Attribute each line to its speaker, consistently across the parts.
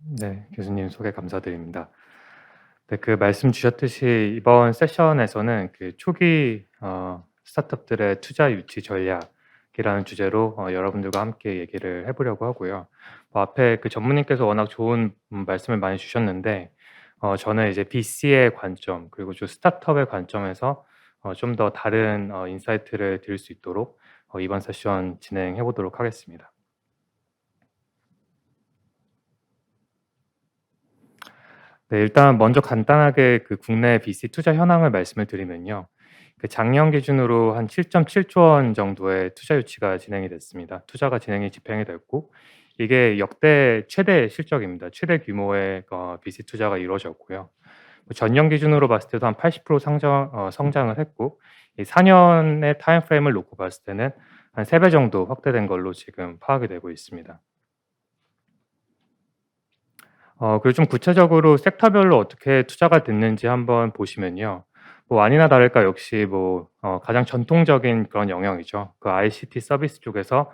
Speaker 1: 네. 교수님 소개 감사드립니다. 네, 그 말씀 주셨듯이 이번 세션에서는 그 초기 스타트업들의 투자 유치 전략이라는 주제로 여러분들과 함께 얘기를 해 보려고 하고요. 뭐 앞에 그 전무님께서 워낙 좋은 말씀을 많이 주셨는데 저는 이제 VC의 관점 그리고 좀 스타트업의 관점에서 좀 더 다른 인사이트를 드릴 수 있도록 이번 세션 진행해 보도록 하겠습니다. 네, 일단 먼저 간단하게 그 국내 VC 투자 현황을 말씀을 드리면요. 그 작년 기준으로 한 7.7조 원 정도의 투자 유치가 진행이 됐습니다. 투자가 진행이 집행이 됐고 이게 역대 최대 실적입니다. 최대 규모의 VC 투자가 이루어졌고요. 뭐 전년 기준으로 봤을 때도 한 80% 성장을 했고 이 4년의 타임 프레임을 놓고 봤을 때는 한 3배 정도 확대된 걸로 지금 파악이 되고 있습니다. 그리고 좀 구체적으로 섹터별로 어떻게 투자가 됐는지 한번 보시면요. 뭐 아니나 다를까 역시 뭐 가장 전통적인 그런 영역이죠. 그 ICT 서비스 쪽에서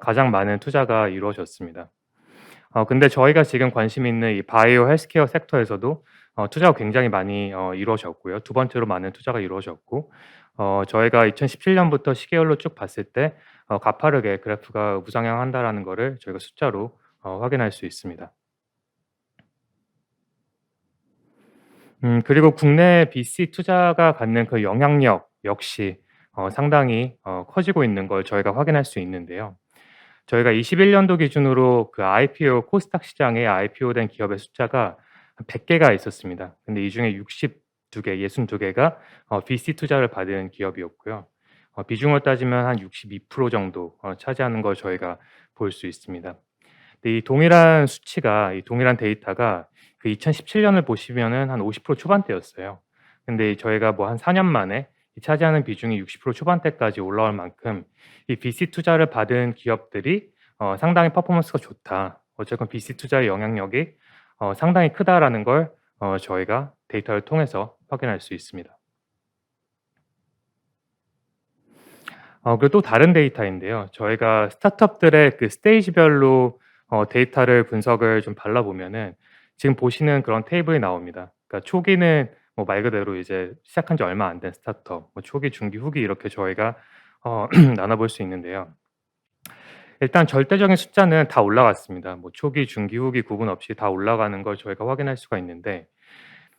Speaker 1: 가장 많은 투자가 이루어졌습니다. 근데 저희가 지금 관심 있는 이 바이오 헬스케어 섹터에서도 투자가 굉장히 많이 이루어졌고요. 두 번째로 많은 투자가 이루어졌고 저희가 2017 년부터 시계열로 쭉 봤을 때 가파르게 그래프가 우상향한다라는 거를 저희가 숫자로 확인할 수 있습니다. 그리고 국내 VC 투자가 갖는 그 영향력 역시 상당히 커지고 있는 걸 저희가 확인할 수 있는데요. 저희가 21 년도 기준으로 그 IPO 코스닥 시장에 IPO된 기업의 숫자가 한 100 개가 있었습니다. 근데 이 중에 62 개, 62 개가 VC 투자를 받은 기업이었고요. 비중을 따지면 한 62% 정도 차지하는 걸 저희가 볼 수 있습니다. 근데 이 동일한 수치가 이 동일한 데이터가 그 2017 년을 보시면은 한 50% 초반대였어요. 근데 저희가 뭐 한 4년 만에 이 차지하는 비중이 60% 초반대까지 올라올 만큼 이 VC 투자를 받은 기업들이 상당히 퍼포먼스가 좋다. 어쨌건 VC 투자의 영향력이 상당히 크다라는 걸 저희가 데이터를 통해서 확인할 수 있습니다. 그리고 또 다른 데이터인데요. 저희가 스타트업들의 그 스테이지별로 데이터를 분석을 좀 발라 보면은 지금 보시는 그런 테이블이 나옵니다. 그러니까 초기는 뭐 말 그대로 이제 시작한 지 얼마 안 된 스타트업, 뭐 초기, 중기, 후기 이렇게 저희가 나눠 볼 수 있는데요. 일단 절대적인 숫자는 다 올라갔습니다. 뭐 초기, 중기, 후기 구분 없이 다 올라가는 걸 저희가 확인할 수가 있는데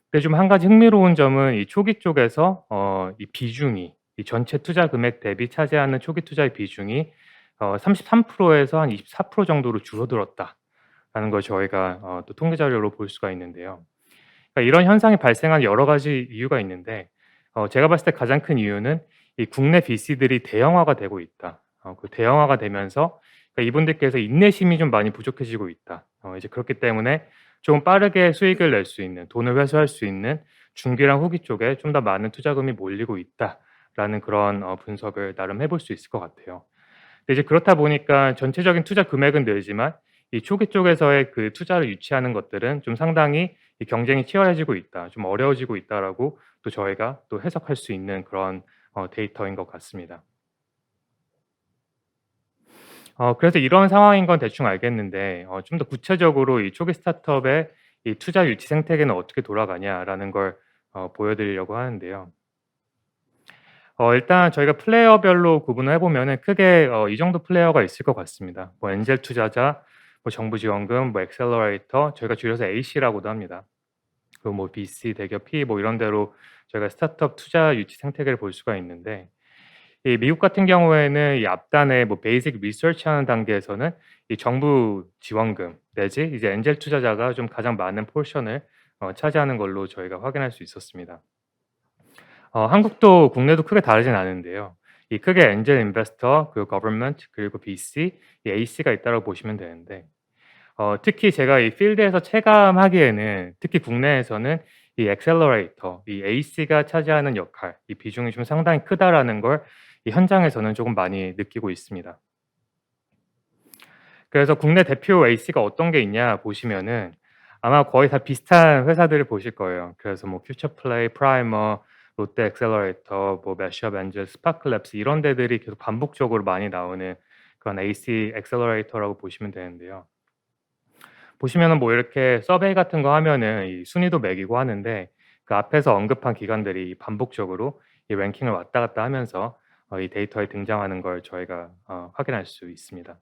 Speaker 1: 근데 좀 한 가지 흥미로운 점은 이 초기 쪽에서 이 비중이 이 전체 투자 금액 대비 차지하는 초기 투자의 비중이 33% 에서 한 24% 정도로 줄어들었다라는 걸 저희가 또 통계 자료로 볼 수가 있는데요. 그러니까 이런 현상이 발생한 여러 가지 이유가 있는데 제가 봤을 때 가장 큰 이유는 이 국내 VC들이 대형화가 되고 있다. 그 대형화가 되면서 그러니까 이분들께서 인내심이 좀 많이 부족해지고 있다. 이제 그렇기 때문에 좀 빠르게 수익을 낼 수 있는 돈을 회수할 수 있는 중기랑 후기 쪽에 좀 더 많은 투자금이 몰리고 있다라는 그런 분석을 나름 해볼 수 있을 것 같아요. 근데 이제 그렇다 보니까 전체적인 투자 금액은 늘지만 이 초기 쪽에서의 그 투자를 유치하는 것들은 좀 상당히 이 경쟁이 치열해지고 있다. 좀 어려워지고 있다라고 또 저희가 또 해석할 수 있는 그런 데이터인 것 같습니다. 그래서 이런 상황인 건 대충 알겠는데 좀 더 구체적으로 이 초기 스타트업의 이 투자 유치 생태계는 어떻게 돌아가냐라는 걸 보여 드리려고 하는데요. 일단 저희가 플레이어별로 구분을 해 보면은 크게 이 정도 플레이어가 있을 것 같습니다. 뭐 엔젤 투자자, 뭐 정부 지원금, 뭐 액셀러레이터, 저희가 줄여서 AC라고도 합니다. 그리고 뭐 VC, 대기업 PE 뭐 이런 데로 저희가 스타트업 투자 유치 생태계를 볼 수가 있는데 이 미국 같은 경우에는 이 앞단에 뭐 베이직 리서치 하는 단계에서는 이 정부 지원금 내지 이제 엔젤 투자자가 좀 가장 많은 포션을 차지하는 걸로 저희가 확인할 수 있었습니다. 한국도 국내도 크게 다르진 않은데요. 이 크게 엔젤 인베스터 그리고 거버먼트 그리고 VC 이 AC가 있다고 보시면 되는데 특히 제가 이 필드에서 체감하기에는 특히 국내에서는 이 액셀러레이터 이 AC가 차지하는 역할 이 비중이 좀 상당히 크다라는 걸 이 현장에서는 조금 많이 느끼고 있습니다. 그래서 국내 대표 AC가 어떤 게 있냐 보시면은 아마 거의 다 비슷한 회사들을 보실 거예요. 그래서 뭐 퓨처플레이, 프라이머, 롯데 액셀러레이터, 뭐 매시업 엔젤, 스파클랩스 이런 데들이 계속 반복적으로 많이 나오는 그런 AC 액셀러레이터라고 보시면 되는데요. 보시면은 뭐 이렇게 서베이 같은 거 하면은 이 순위도 매기고 하는데 그 앞에서 언급한 기관들이 반복적으로 이 랭킹을 왔다 갔다 하면서 이 데이터에 등장하는 걸 저희가 확인할 수 있습니다.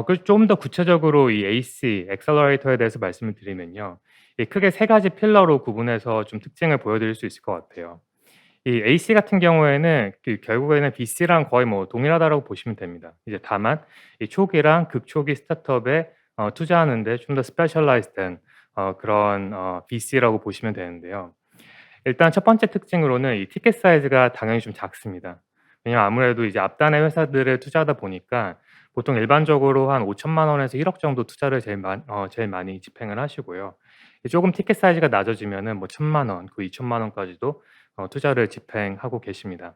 Speaker 1: 그 좀 더 구체적으로 이 AC 액셀러레이터에 대해서 말씀을 드리면요. 이 크게 세 가지 필러로 구분해서 좀 특징을 보여드릴 수 있을 것 같아요. 이 AC 같은 경우에는 그 결국에는 BC랑 거의 뭐 동일하다라고 보시면 됩니다. 이제 다만 이 초기랑 극초기 스타트업에 투자하는 데 좀 더 스페셜라이즈된 그런 BC라고 보시면 되는데요. 일단 첫 번째 특징으로는 이 티켓 사이즈가 당연히 좀 작습니다. 왜냐면 아무래도 이제 앞단의 회사들에 투자하다 보니까 보통 일반적으로 한 5천만 원에서 1억 정도 투자를 제일 많이 집행을 하시고요. 이 조금 티켓 사이즈가 낮아지면은 뭐 1,000만 원, 그 2천만 원까지도 투자를 집행하고 계십니다.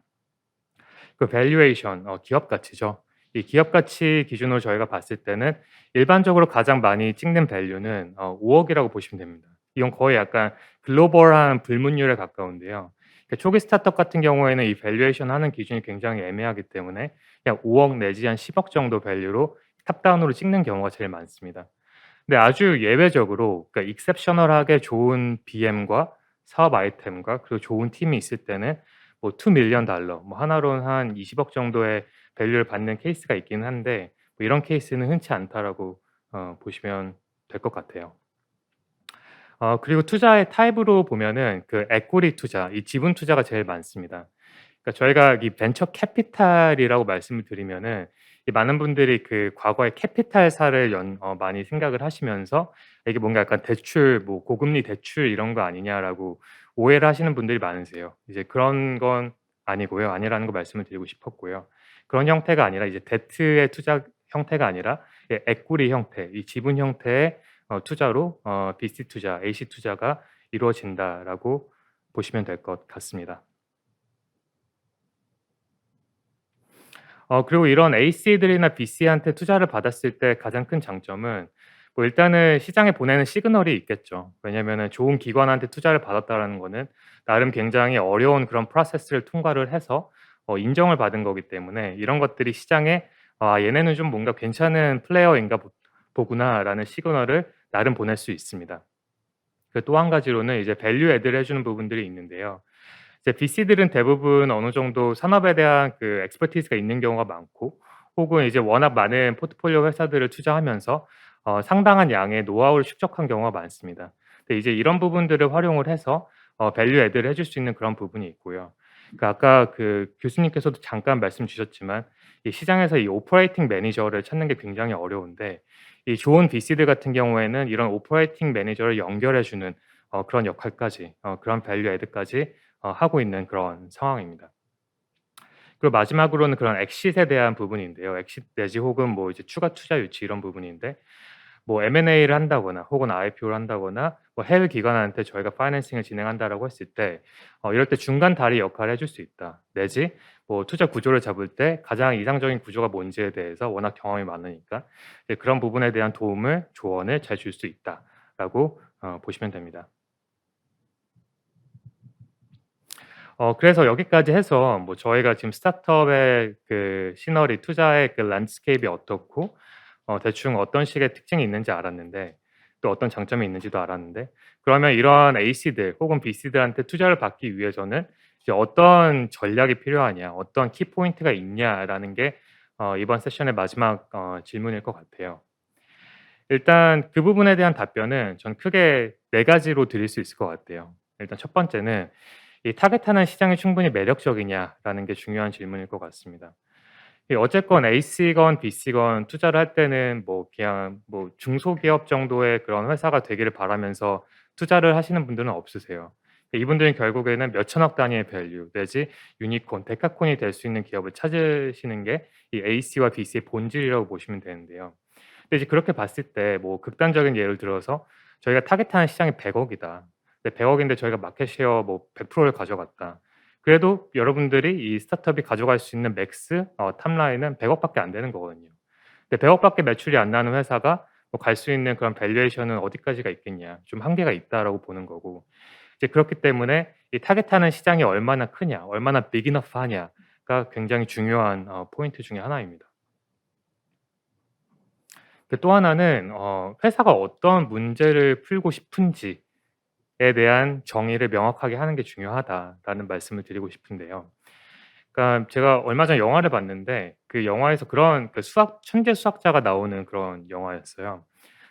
Speaker 1: 그 밸류에이션 기업 가치죠. 이 기업 가치 기준으로 저희가 봤을 때는 일반적으로 가장 많이 찍는 밸류는 5억 이라고 보시면 됩니다. 이건 거의 약간 글로벌한 불문율에 가까운데요. 초기 스타트업 같은 경우에는 이 밸류에이션 하는 기준이 굉장히 애매하기 때문에 그냥 5억 내지 한 10억 정도 밸류로 탑다운으로 찍는 경우가 제일 많습니다. 근데 아주 예외적으로 그러니까 익셉셔널하게 좋은 BM과 사업 아이템과 그리고 좋은 팀이 있을 때는 뭐 $2 밀리언 뭐 하나로는 한 20억 정도의 밸류를 받는 케이스가 있긴 한데 뭐 이런 케이스는 흔치 않다라고 보시면 될 것 같아요. 그리고 투자의 타입으로 보면은 그 에quity 투자, 이 지분 투자가 제일 많습니다. 그러니까 저희가 이 벤처 캐피탈이라고 말씀을 드리면은 이 많은 분들이 그 과거에 캐피탈사를 많이 생각을 하시면서 이게 뭔가 약간 대출 뭐 고금리 대출 이런 거 아니냐라고 오해를 하시는 분들이 많으세요. 이제 그런 건 아니고요. 아니라는 거 말씀을 드리고 싶었고요. 그런 형태가 아니라 이제 데트의 투자 형태가 아니라 에quity 형태, 이 지분 형태의 투자로 BC 투자, AC 투자가 이루어진다라고 보시면 될 것 같습니다. 그리고 이런 A씨들이나 B씨한테 투자를 받았을 때 가장 큰 장점은 뭐 일단은 시장에 보내는 시그널이 있겠죠. 왜냐면은 좋은 기관한테 투자를 받았다라는 거는 나름 굉장히 어려운 그런 프로세스를 통과를 해서 인정을 받은 거기 때문에 이런 것들이 시장에 '아 얘네는 좀 뭔가 괜찮은 플레이어인가 보구나.'라는 시그널을 나름 보낼 수 있습니다. 그 또 한 가지로는 이제 밸류 애드를 해 주는 부분들이 있는데요. 이제 VC들은 대부분 어느 정도 산업에 대한 그 expertise가 있는 경우가 많고 혹은 이제 워낙 많은 포트폴리오 회사들을 투자하면서 상당한 양의 노하우를 축적한 경우가 많습니다. 근데 이제 이런 부분들을 활용을 해서 밸류 애드를 해줄 수 있는 그런 부분이 있고요. 그러니까 아까 그 교수님께서도 잠깐 말씀 주셨지만 이 시장에서 이 오퍼레이팅 매니저를 찾는 게 굉장히 어려운데 이 좋은 VC들 같은 경우에는 이런 오퍼레이팅 매니저를 연결해 주는 그런 역할까지 그런 밸류 애드까지 하고 있는 그런 상황입니다. 그리고 마지막으로는 그런 엑싯에 대한 부분인데요. 엑싯 내지 혹은 뭐 이제 추가 투자 유치 이런 부분인데 뭐 M&A를 한다거나 혹은 IPO를 한다거나 뭐 해외 기관한테 저희가 파이낸싱을 진행한다라고 했을 때 이럴 때 중간 다리 역할을 해줄 수 있다. 내지 뭐 투자 구조를 잡을 때 가장 이상적인 구조가 뭔지에 대해서 워낙 경험이 많으니까 이제 그런 부분에 대한 도움을 조언을 잘 줄 수 있다라고 보시면 됩니다. 그래서 여기까지 해서 뭐 저희가 지금 스타트업의 그 시너리 투자의 그 랜드스케이프이 어떻고 대충 어떤 식의 특징이 있는지 알았는데 또 어떤 장점이 있는지도 알았는데 그러면 이러한 A씨들 혹은 B씨들한테 투자를 받기 위해서는 이제 어떤 전략이 필요하냐, 어떤 키 포인트가 있냐라는 게 이번 세션의 마지막 질문일 것 같아요. 일단 그 부분에 대한 답변은 전 크게 네 가지로 드릴 수 있을 것 같아요. 일단 첫 번째는 이 '타겟하는 시장이 충분히 매력적이냐.'라는 게 중요한 질문일 것 같습니다. 어쨌건 A씨건 B씨건 투자를 할 때는 뭐 그냥 뭐 중소기업 정도의 그런 회사가 되기를 바라면서 투자를 하시는 분들은 없으세요. 이분들은 결국에는 몇 천억 단위의 밸류 내지 유니콘, 데카콘이 될 수 있는 기업을 찾으시는 게 이 A씨와 B씨의 본질이라고 보시면 되는데요. 근데 이제 그렇게 봤을 때 뭐 극단적인 예를 들어서 저희가 타겟하는 시장이 100억 이다. 근데 100억 인데 저희가 마켓 셰어 뭐 100%를 가져갔다. 그래도 여러분들이 이 스타트업이 가져갈 수 있는 맥스 탑라인은 100억 밖에 안 되는 거거든요. 근데 100억 밖에 매출이 안 나는 회사가 뭐 갈 수 있는 그런 밸류에이션은 어디까지가 있겠냐. 좀 한계가 있다라고 보는 거고. 이제 그렇기 때문에 이 타겟하는 시장이 얼마나 크냐, 얼마나 빅 이너프 하냐가 굉장히 중요한 포인트 중에 하나입니다. 또 하나는 회사가 어떤 문제를 풀고 싶은지에 대한 정의를 명확하게 하는 게 중요하다라는 말씀을 드리고 싶은데요. 그러니까 제가 얼마 전에 영화를 봤는데 그 영화에서 그런 그 수학 천재 수학자가 나오는 그런 영화였어요.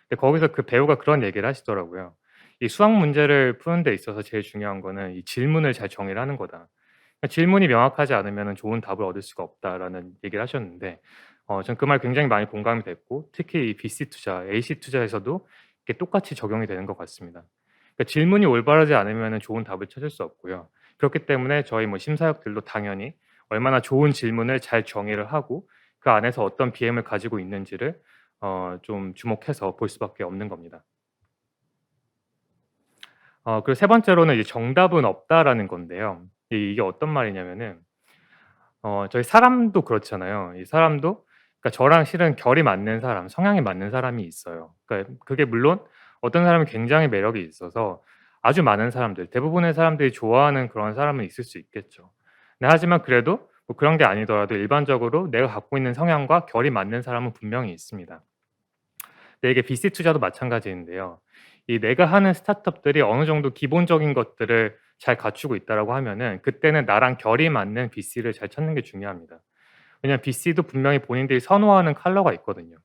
Speaker 1: 근데 거기서 그 배우가 그런 얘기를 하시더라고요. "이 수학 문제를 푸는 데 있어서 제일 중요한 거는 이 질문을 잘 정의를 하는 거다. 그러니까 질문이 명확하지 않으면은 좋은 답을 얻을 수가 없다."라는 얘기를 하셨는데 전 그 말 굉장히 많이 공감이 됐고 특히 이 VC 투자, AC 투자에서도 이게 똑같이 적용이 되는 것 같습니다. 그러니까 질문이 올바르지 않으면은 좋은 답을 찾을 수 없고요. 그렇기 때문에 저희 뭐 심사역들도 당연히 얼마나 좋은 질문을 잘 정의를 하고 그 안에서 어떤 BM을 가지고 있는지를 좀 주목해서 볼 수밖에 없는 겁니다. 그리고 세 번째로는 이제 "정답은 없다."라는 건데요. 이게 어떤 말이냐면은 저희 사람도 그렇잖아요. 이 사람도 그러니까 저랑 실은 결이 맞는 사람, 성향이 맞는 사람이 있어요. 그러니까 그게 물론 어떤 사람은 굉장히 매력이 있어서 아주 많은 사람들, 대부분의 사람들이 좋아하는 그런 사람은 있을 수 있겠죠. 네, 하지만 그래도 뭐 그런 게 아니더라도 일반적으로 내가 갖고 있는 성향과 결이 맞는 사람은 분명히 있습니다. 근데 이게 VC 투자도 마찬가지인데요. 이 내가 하는 스타트업들이 어느 정도 기본적인 것들을 잘 갖추고 있다라고 하면은 그때는 나랑 결이 맞는 VC를 잘 찾는 게 중요합니다. 왜냐하면 VC도 분명히 본인들이 선호하는 컬러가 있거든요.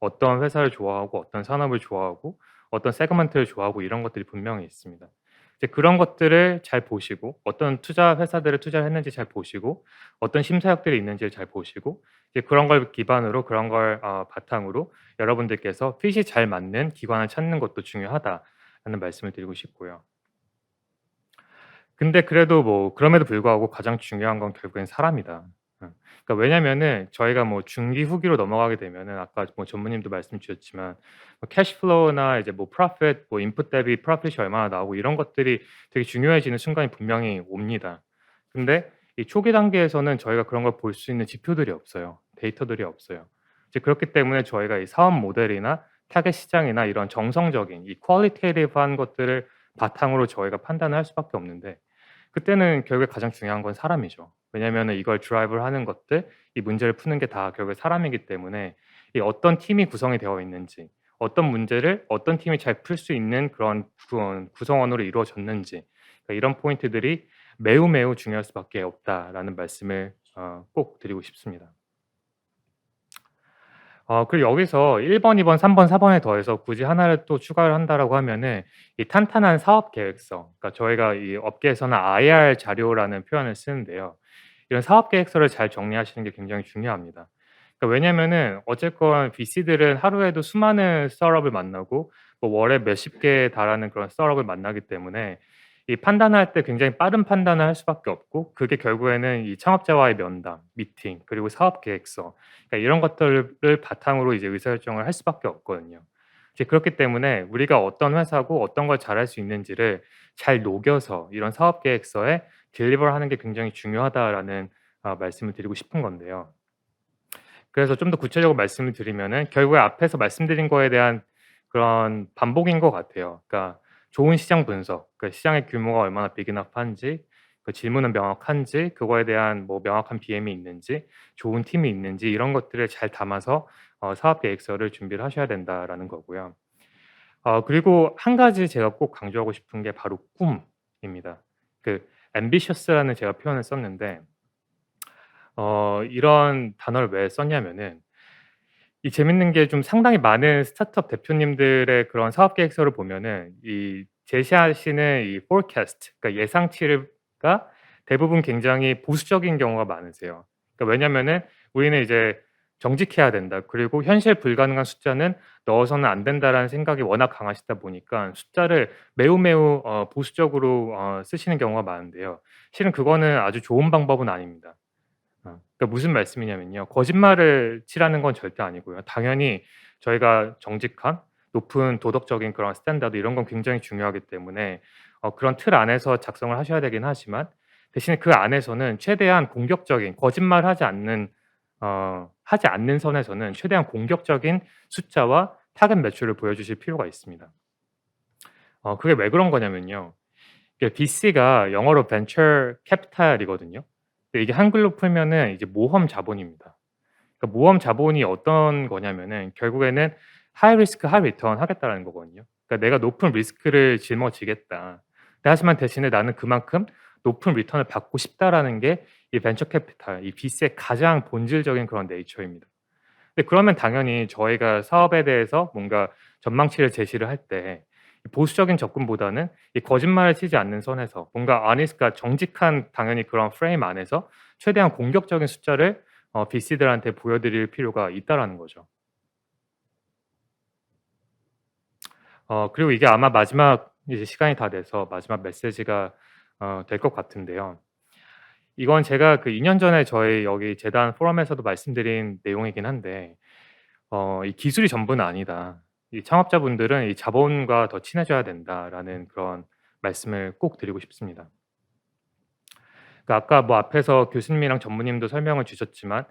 Speaker 1: 어떤 회사를 좋아하고 어떤 산업을 좋아하고 어떤 세그먼트를 좋아하고 이런 것들이 분명히 있습니다. 이제 그런 것들을 잘 보시고 어떤 투자 회사들을 투자를 했는지 잘 보시고 어떤 심사역들이 있는지를 잘 보시고 이제 그런 걸 기반으로 그런 걸 바탕으로 여러분들께서 핏이 잘 맞는 기관을 찾는 것도 중요하다라는 말씀을 드리고 싶고요. 근데 그래도 뭐 그럼에도 불구하고 가장 중요한 건 결국엔 사람이다. 그러니까 왜냐면은 저희가 뭐 중기 후기로 넘어가게 되면은 아까 뭐 전무님도 말씀 주셨지만 뭐 캐시 플로우나 이제 뭐 프로핏 뭐 인풋 대비 프로핏이 얼마나 나오고 이런 것들이 되게 중요해지는 순간이 분명히 옵니다. 근데 이 초기 단계에서는 저희가 그런 걸 볼 수 있는 지표들이 없어요. 데이터들이 없어요. 이제 그렇기 때문에 저희가 이 사업 모델이나 타겟 시장이나 이런 정성적인 이 퀄리테이티브한 것들을 바탕으로 저희가 판단을 할 수밖에 없는데 그때는 결국에 가장 중요한 건 사람이죠. 왜냐하면은 이걸 드라이브를 하는 것들, 이 문제를 푸는 게 다 결국에 사람이기 때문에 이 어떤 팀이 구성이 되어 있는지, 어떤 문제를 어떤 팀이 잘 풀 수 있는 그런 구성원으로 이루어졌는지 이런 포인트들이 매우 매우 중요할 수밖에 없다라는 말씀을 꼭 드리고 싶습니다. 그리고 여기서 1 번, 2 번, 3 번, 4 번에 더해서 굳이 하나를 또 추가를 한다라고 하면은 이 탄탄한 사업 계획서, 그러니까 저희가 이 업계에서는 IR 자료라는 표현을 쓰는데요. 이런 사업 계획서를 잘 정리하시는 게 굉장히 중요합니다. 그러니까 왜냐면은 어쨌건 VC들은 하루에도 수많은 스타트업을 만나고 뭐 월에 몇십 개에 달하는 그런 스타트업을 만나기 때문에 이 판단할 때 굉장히 빠른 판단을 할 수밖에 없고 그게 결국에는 이 창업자와의 면담, 미팅, 그리고 사업 계획서 그러니까 이런 것들을 바탕으로 이제 의사결정을 할 수밖에 없거든요. 이제 그렇기 때문에 우리가 어떤 회사고 어떤 걸 잘할 수 있는지를 잘 녹여서 이런 사업 계획서에 딜리버를 하는 게 굉장히 중요하다라는 말씀을 드리고 싶은 건데요. 그래서 좀 더 구체적으로 말씀을 드리면은 결국에 앞에서 말씀드린 거에 대한 그런 반복인 것 같아요. 그러니까 좋은 시장 분석, 그 시장의 규모가 얼마나 빅 이너프한지, 그 질문은 명확한지, 그거에 대한 뭐 명확한 BM이 있는지, 좋은 팀이 있는지 이런 것들을 잘 담아서 사업 계획서를 준비를 하셔야 된다라는 거고요. 그리고 한 가지 제가 꼭 강조하고 싶은 게 바로 꿈입니다. 그 ambitious라는 제가 표현을 썼는데 이런 단어를 왜 썼냐면은 이 재밌는 게 좀 상당히 많은 스타트업 대표님들의 그런 사업 계획서를 보면은 이 제시하시는 이 forecast 그러니까 예상치가 대부분 굉장히 보수적인 경우가 많으세요. 그러니까 왜냐면은 우리는 이제 정직해야 된다. 그리고 현실 불가능한 숫자는 넣어서는 안 된다라는 생각이 워낙 강하시다 보니까 숫자를 매우 매우 보수적으로 쓰시는 경우가 많은데요. 실은 그거는 아주 좋은 방법은 아닙니다. 그러니까 무슨 말씀이냐면요. 거짓말을 치라는 건 절대 아니고요. 당연히 저희가 정직한 높은 도덕적인 그런 스탠다드 이런 건 굉장히 중요하기 때문에 그런 틀 안에서 작성을 하셔야 되긴 하지만 대신에 그 안에서는 최대한 공격적인 하지 않는 선에서는 최대한 공격적인 숫자와 타겟 매출을 보여주실 필요가 있습니다. 그게 왜 그런 거냐면요. 이게 VC가 영어로 벤처 캐피탈이거든요. 근데 이게 한글로 풀면은 이제 모험 자본입니다. 그러니까 모험 자본이 어떤 거냐면은 결국에는 하이 리스크 하이 리턴 하겠다라는 거거든요. 그러니까 내가 높은 리스크를 짊어지겠다. 하지만 대신에 나는 그만큼 높은 리턴을 받고 싶다라는 게 이 벤처 캐피탈, 이 VC의 가장 본질적인 그런 네이처입니다. 근데 그러면 당연히 저희가 사업에 대해서 뭔가 전망치를 제시를 할 때 보수적인 접근보다는 이 거짓말을 치지 않는 선에서 뭔가 아니스가 정직한 당연히 그런 프레임 안에서 최대한 공격적인 숫자를 VC들한테 보여드릴 필요가 있다라는 거죠. 그리고 이게 아마 마지막 이제 시간이 다 돼서 마지막 메시지가 될 것 같은데요. 이건 제가 그 2년 전에 저희 여기 재단 포럼에서도 말씀드린 내용이긴 한데 이 "기술이 전부는 아니다. 이 창업자분들은 이 자본과 더 친해져야 된다."라는 그런 말씀을 꼭 드리고 싶습니다. 그 아까 뭐 앞에서 교수님이랑 전무님도 설명을 주셨지만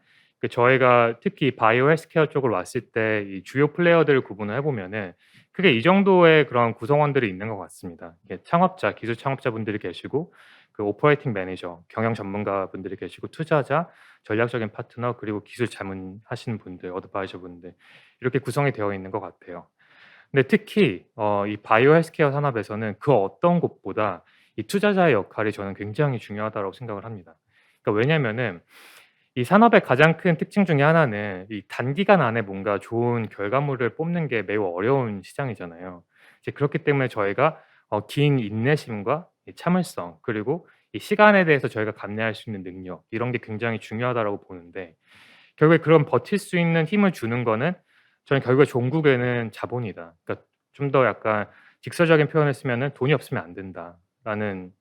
Speaker 1: 저희가 특히 바이오 헬스케어 쪽으로 왔을 때 이 주요 플레이어들을 구분을 해 보면은 크게 이 정도의 그런 구성원들이 있는 것 같습니다. 이게 창업자, 기술 창업자분들이 계시고 그 오퍼레이팅 매니저, 경영 전문가분들이 계시고 투자자, 전략적인 파트너 그리고 기술 자문하시는 분들, 어드바이저 분들 이렇게 구성이 되어 있는 것 같아요. 근데 특히 이 바이오 헬스케어 산업에서는 그 어떤 곳보다 이 투자자의 역할이 저는 굉장히 중요하다고 생각을 합니다. 그러니까 왜냐면은 이 산업의 가장 큰 특징 중에 하나는 이 단기간 안에 뭔가 좋은 결과물을 뽑는 게 매우 어려운 시장이잖아요. 이제 그렇기 때문에 저희가 긴 인내심과 이 참을성 그리고 이 시간에 대해서 저희가 감내할 수 있는 능력 이런 게 굉장히 중요하다라고 보는데 결국에 그런 버틸 수 있는 힘을 주는 거는 저는 결국에 종국에는 자본이다. 그러니까 좀 더 약간 직설적인 표현을 쓰면은 '돈이 없으면 안 된다.'라는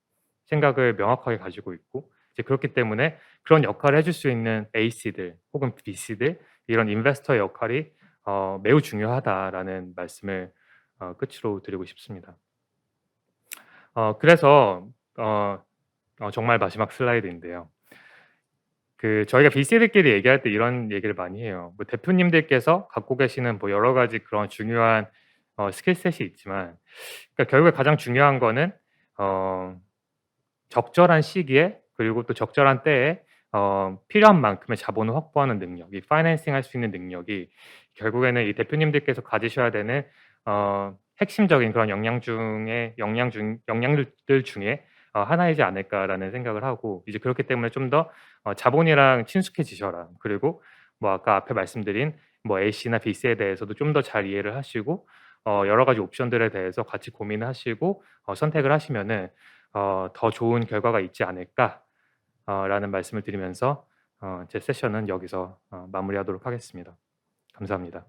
Speaker 1: 생각을 명확하게 가지고 있고 이제 그렇기 때문에 그런 역할을 해줄 수 있는 A씨들 혹은 B씨들 이런 인베스터의 역할이 매우 중요하다라는 말씀을 끝으로 드리고 싶습니다. 그래서 정말 마지막 슬라이드인데요. 저희가 VC들끼리 얘기할 때 이런 얘기를 많이 해요. 뭐 대표님들께서 갖고 계시는 뭐 여러 가지 그런 중요한 스킬셋이 있지만 결국에 가장 중요한 거는 어 적절한 시기에 그리고 또 적절한 때에 필요한 만큼의 자본을 확보하는 능력, 이 파이낸싱 할 수 있는 능력이 결국에는 이 대표님들께서 가지셔야 되는 핵심적인 그런 역량들 중에 하나이지 않을까라는 생각을 하고 이제 그렇기 때문에 좀 더 자본이랑 친숙해지셔라. 그리고 뭐 아까 앞에 말씀드린 뭐 A씨나 B씨에 대해서도 좀 더 잘 이해를 하시고 여러 가지 옵션들에 대해서 같이 고민하시고 선택을 하시면은 '더 좋은 결과가 있지 않을까.' 라는 말씀을 드리면서 제 세션은 여기서 마무리하도록 하겠습니다. 감사합니다.